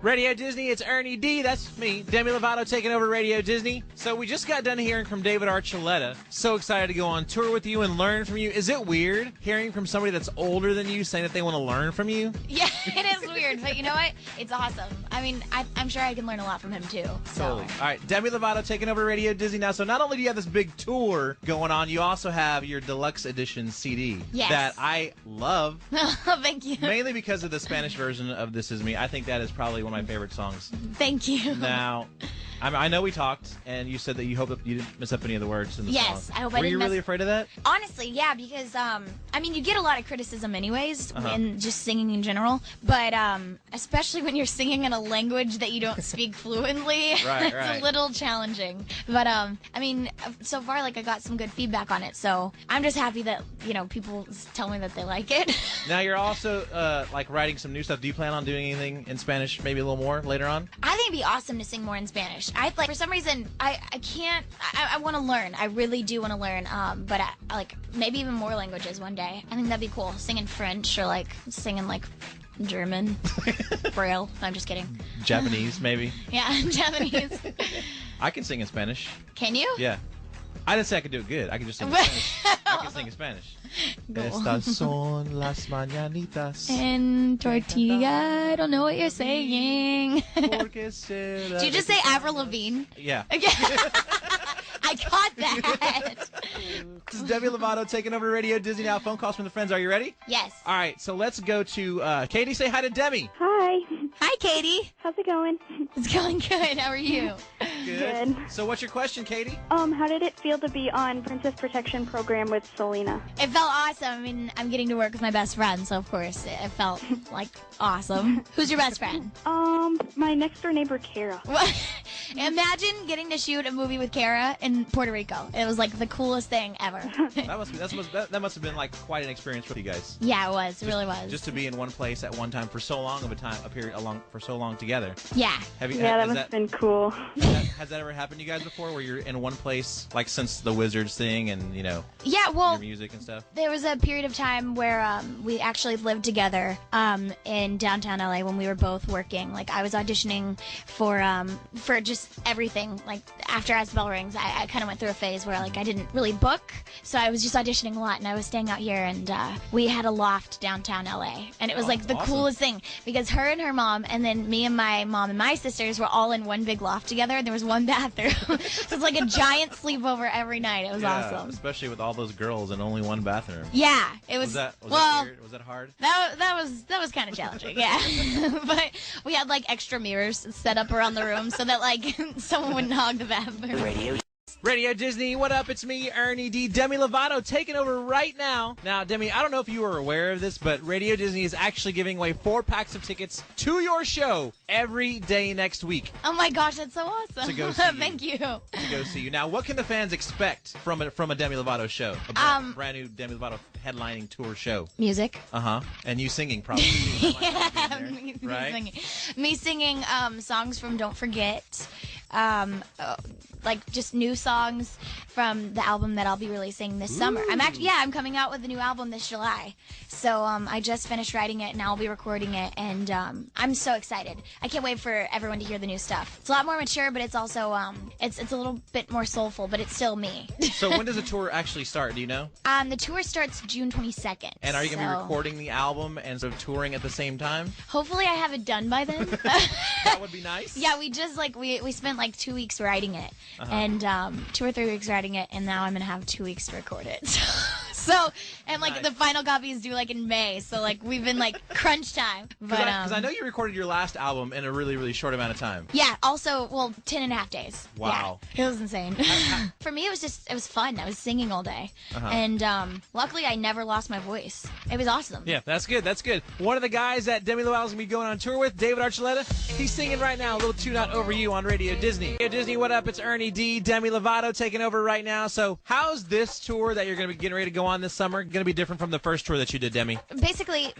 Radio Disney, it's Ernie D. That's me, Demi Lovato, taking over Radio Disney. So we just got done hearing from David Archuleta. So excited to go on tour with you and learn from you. Is it weird hearing from somebody that's older than you saying that they want to learn from you? Yeah, it is weird, but you know what? It's awesome. I mean, I'm sure I can learn a lot from him too. So. Totally. All right, Demi Lovato taking over Radio Disney now. So not only do you have this big tour going on, you also have your deluxe edition CD that I love. Thank you. Mainly because of the Spanish version of This Is Me. I think that is probably one of my favorite songs. Thank you. Now, I know we talked, and you said that you hope that you didn't mess up any of the words in the song. Yes, I hope I didn't. Were you really afraid of that? Honestly, yeah, because, I mean, you get a lot of criticism anyways in just singing in general, but especially when you're singing in a language that you don't speak fluently, it's a little challenging. But, I mean, so far, like, I got some good feedback on it, so I'm just happy that, you know, people tell me that they like it. Now, you're also, like, writing some new stuff. Do you plan on doing anything in Spanish, maybe a little more later on? I think it'd be awesome to sing more in Spanish. For some reason, I can't, I want to learn. I really do want to learn, but like, maybe even more languages one day. I think that'd be cool. Singing French or, like, singing, like, German. Braille. No, I'm just kidding. Japanese, maybe? Yeah, Japanese. I can sing in Spanish. Can you? Yeah. I didn't say I could do it good. I can just sing in Spanish. I can sing in Spanish. Cool. Estas son las mañanitas. And tortilla. I don't know what you're saying. Did you just say Avril Lavigne? Yeah. I caught that. This is Demi Lovato taking over Radio Disney now. Phone calls from the friends. Are you ready? Yes. All right, so let's go to Katie. Say hi to Demi. Hi. Hi, Katie. How's it going? It's going good. How are you? Good. So what's your question, Katie? How did it feel to be on Princess Protection Program with Selena? It felt awesome. I mean, I'm getting to work with my best friend, so of course it felt like awesome. Who's your best friend? My next door neighbor, Kara. Imagine getting to shoot a movie with Kara in Puerto Rico. It was like the coolest thing ever. that must have been like quite an experience for you guys. Yeah, it was. It really was. Just to be in one place at one time for so long of a time, for so long together. Yeah. That must have been cool. Has that ever happened to you guys before, where you're in one place, like since the Wizards thing and, you know, your music and stuff? There was a period of time where we actually lived together in downtown LA when we were both working. Like, I was auditioning for just everything. Like, after As the Bell Rings, I kind of went through a phase where, like, I didn't really book, so I was just auditioning a lot, and I was staying out here, and we had a loft downtown LA, and it was like the coolest thing, because her and her mom, and then me and my mom and my sisters were all in one big loft together, and there was one bathroom. So it's like a giant sleepover every night. It was awesome. Especially with all those girls in only one bathroom. Yeah, it was. Was that weird? Was that hard? That was kind of challenging. Yeah, but we had like extra mirrors set up around the room so that like someone wouldn't hog the bathroom. Radio Disney, what up? It's me, Ernie D. Demi Lovato taking over right now. Now, Demi, I don't know if you were aware of this, but Radio Disney is actually giving away 4 packs of tickets to your show every day next week. Oh my gosh, that's so awesome. To go see you. Thank you. To go see you. Now, what can the fans expect from a Demi Lovato show? A brand new Demi Lovato headlining tour show. Music. And you singing probably. Yeah, right? Me singing songs from Don't Forget. Like just new songs from the album that I'll be releasing this summer. I'm coming out with a new album this July. So I just finished writing it, and I'll be recording it, and I'm so excited. I can't wait for everyone to hear the new stuff. It's a lot more mature, but it's also it's a little bit more soulful, but it's still me. So when does the tour actually start? Do you know? The tour starts June 22nd. And are you going to be recording the album and sort of touring at the same time? Hopefully I have it done by then. That would be nice. Yeah, we just we spent like 2 weeks writing it, and 2 or 3 weeks writing it, and now I'm gonna have 2 weeks to record it. So and like the final copy is due like in May, so like we've been like crunch time. Because I know you recorded your last album in a really, really short amount of time. Yeah. Also, 10.5 days. Wow. Yeah, it was insane. For me, it was fun. I was singing all day, and luckily I never lost my voice. It was awesome. Yeah, that's good. That's good. One of the guys that Demi Lovato's gonna be going on tour with, David Archuleta, he's singing right now a little tune out Over You on Radio Disney. Radio Disney, what up? It's Ernie D. Demi Lovato taking over right now. So how's this tour that you're gonna be getting ready to go on on this summer going to be different from the first tour that you did, Demi? Basically,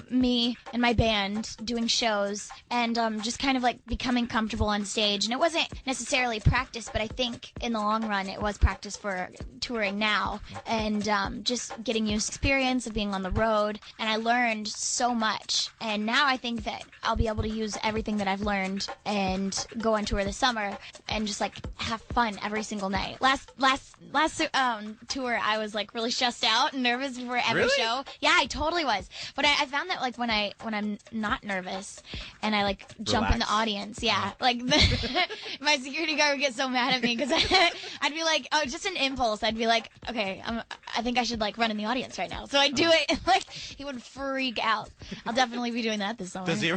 me and my band doing shows and just kind of like becoming comfortable on stage. And it wasn't necessarily practice, but I think in the long run it was practice for touring now. And just getting used to the experience of being on the road. And I learned so much. And now I think that I'll be able to use everything that I've learned and go on tour this summer and just like have fun every single night. Last tour, I was like really stressed out and nervous before every show. Yeah, I totally was. But I found that like when I'm not nervous and I like jump in the audience, like my security guard would get so mad at me because I'd be like, oh, just an impulse. I'd be like, okay, I think I should like run in the audience right now. So I'd do it, and like he would freak out. I'll definitely be doing that this summer. Does he?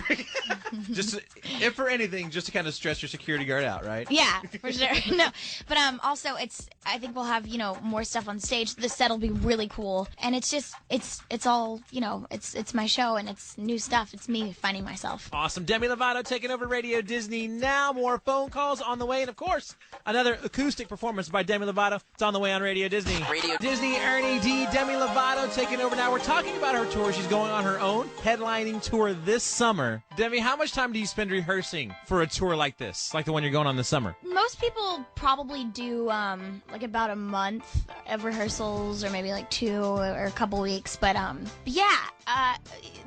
Just if for anything, just to kind of stress your security guard out, right? Yeah, for sure. No, but also I think we'll have more stuff on stage. The set will be really cool, and it's just it's all it's my show and it's new stuff. It's me finding myself. Awesome. Demi Lovato taking over Radio Disney now. More phone calls on the way, and of course another acoustic performance by Demi Lovato. It's on the way on Radio Disney. Radio Disney, Ernie D, Demi Lovato taking over now. We're talking about her tour. She's going on her own headlining tour this summer. Demi, how much time do you spend rehearsing for a tour like this, like the one you're going on this summer? Most people probably do like about a month of rehearsals, or maybe like 2 or a couple weeks. But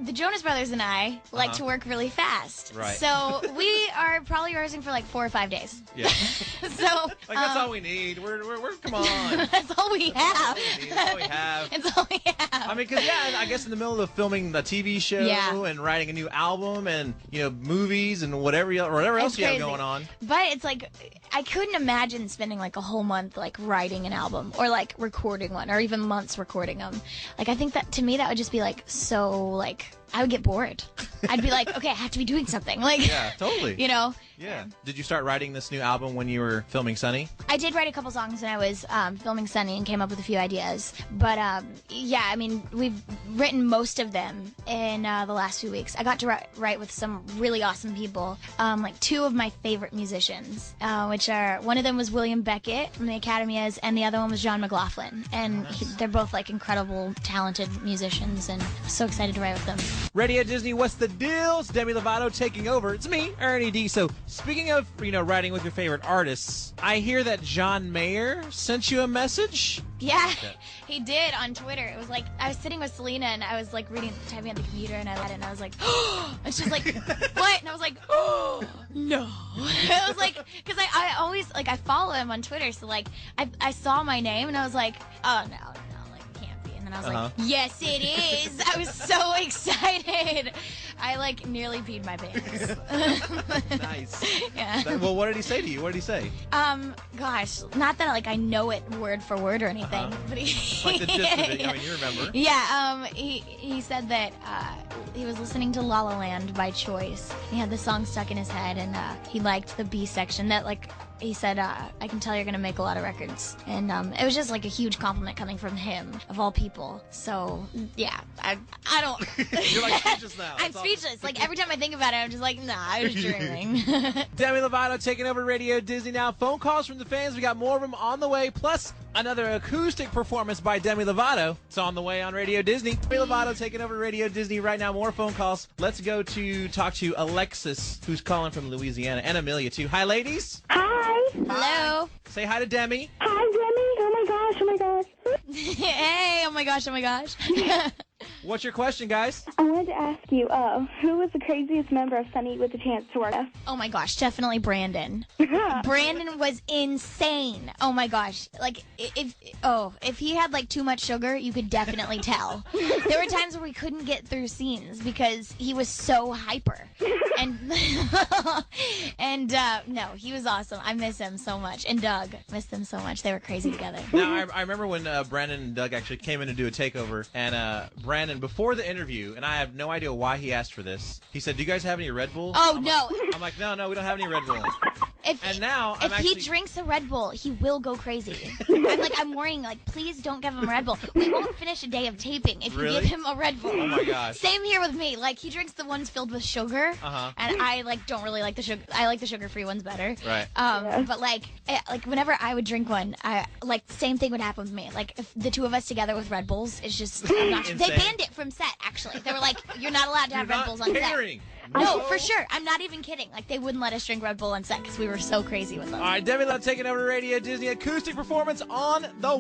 the Jonas Brothers and I like to work really fast. Right. So we are probably rehearsing for like 4 or 5 days. Yeah. So that's all we need. We're come on. That's all we have. That's all we have. It's all we have. I mean, because I guess in the middle of filming the TV show and writing a new album and movies and whatever else you have going on. But it's like I couldn't imagine spending like a whole month like writing an album or like recording one, or even months recording them. Like I think that to me that would just be like so like I would get bored. I'd be like, okay, I have to be doing something. Like, yeah, totally. Yeah. Did you start writing this new album when you were filming Sunny? I did write a couple songs when I was filming Sunny and came up with a few ideas. But I mean, we've written most of them in the last few weeks. I got to write with some really awesome people, like 2 of my favorite musicians, which are, one of them was William Beckett from the Academias, and the other one was John McLaughlin. And they're both like incredible, talented musicians, and I'm so excited to write with them. Radio Disney, what's the deal? It's Demi Lovato taking over. It's me, Ernie D. So speaking of, writing with your favorite artists, I hear that John Mayer sent you a message. Yeah, he did on Twitter. It was like, I was sitting with Selena and I was like typing on the computer, and I read it and I was like, oh, and she's like, what? And I was like, oh, no. I was like, because I always, like, I follow him on Twitter, so like, I saw my name and I was like, oh, no. And I was like, yes, it is. I was so excited. I like nearly peed my pants. Nice. Yeah. Well, what did he say to you? What did he say? Gosh, not that like I know it word for word or anything, but he like the gist of it. I mean, you remember? Yeah. He said that he was listening to La La Land by choice. He had the song stuck in his head, and he liked the B section. That like. He said, I can tell you're going to make a lot of records. And it was just like a huge compliment coming from him, of all people. So, yeah, I don't... You're like speechless now. I'm speechless. Like, every time I think about it, I'm just like, nah, I was dreaming. Demi Lovato taking over Radio Disney now. Phone calls from the fans. We got more of them on the way. Plus, another acoustic performance by Demi Lovato. It's on the way on Radio Disney. Demi Lovato taking over Radio Disney right now. More phone calls. Let's go to talk to Alexis, who's calling from Louisiana, and Amelia, too. Hi, ladies. Hi. Hello. Say hi to Demi. Hi, Demi. Oh my gosh. Oh my gosh. Hey, oh my gosh, oh my gosh. What's your question, guys? I wanted to ask you, who was the craziest member of Sunny with the chance to work with? Oh my gosh, definitely Brandon. Brandon was insane. Oh my gosh. Like, if he had like too much sugar, you could definitely tell. There were times where we couldn't get through scenes because he was so hyper. And no, he was awesome. I miss him so much. And Doug, miss them so much. They were crazy together. Now, I remember when Brandon and Doug actually came in to do a takeover, and Brandon, before the interview, and I have no idea why he asked for this, he said, do you guys have any Red Bull? Oh, no. I'm like, no, we don't have any Red Bull. And now I'm if he drinks a Red Bull, he will go crazy. I'm warning, like, please don't give him a Red Bull. We won't finish a day of taping if you give him a Red Bull. Oh my gosh. Same here with me. Like, he drinks the ones filled with sugar, and I don't really like the sugar. I like the sugar-free ones better. Right. But whenever I would drink one, same thing would happen with me. Like, if the two of us together with Red Bulls, it's just I'm not. They banned it from set. Actually, they were like, you're not allowed to have Red Bulls on set. No, for sure. I'm not even kidding. Like, they wouldn't let us drink Red Bull on set because we were so crazy with them. All right, Demi Lovato taking over Radio Disney acoustic performance on the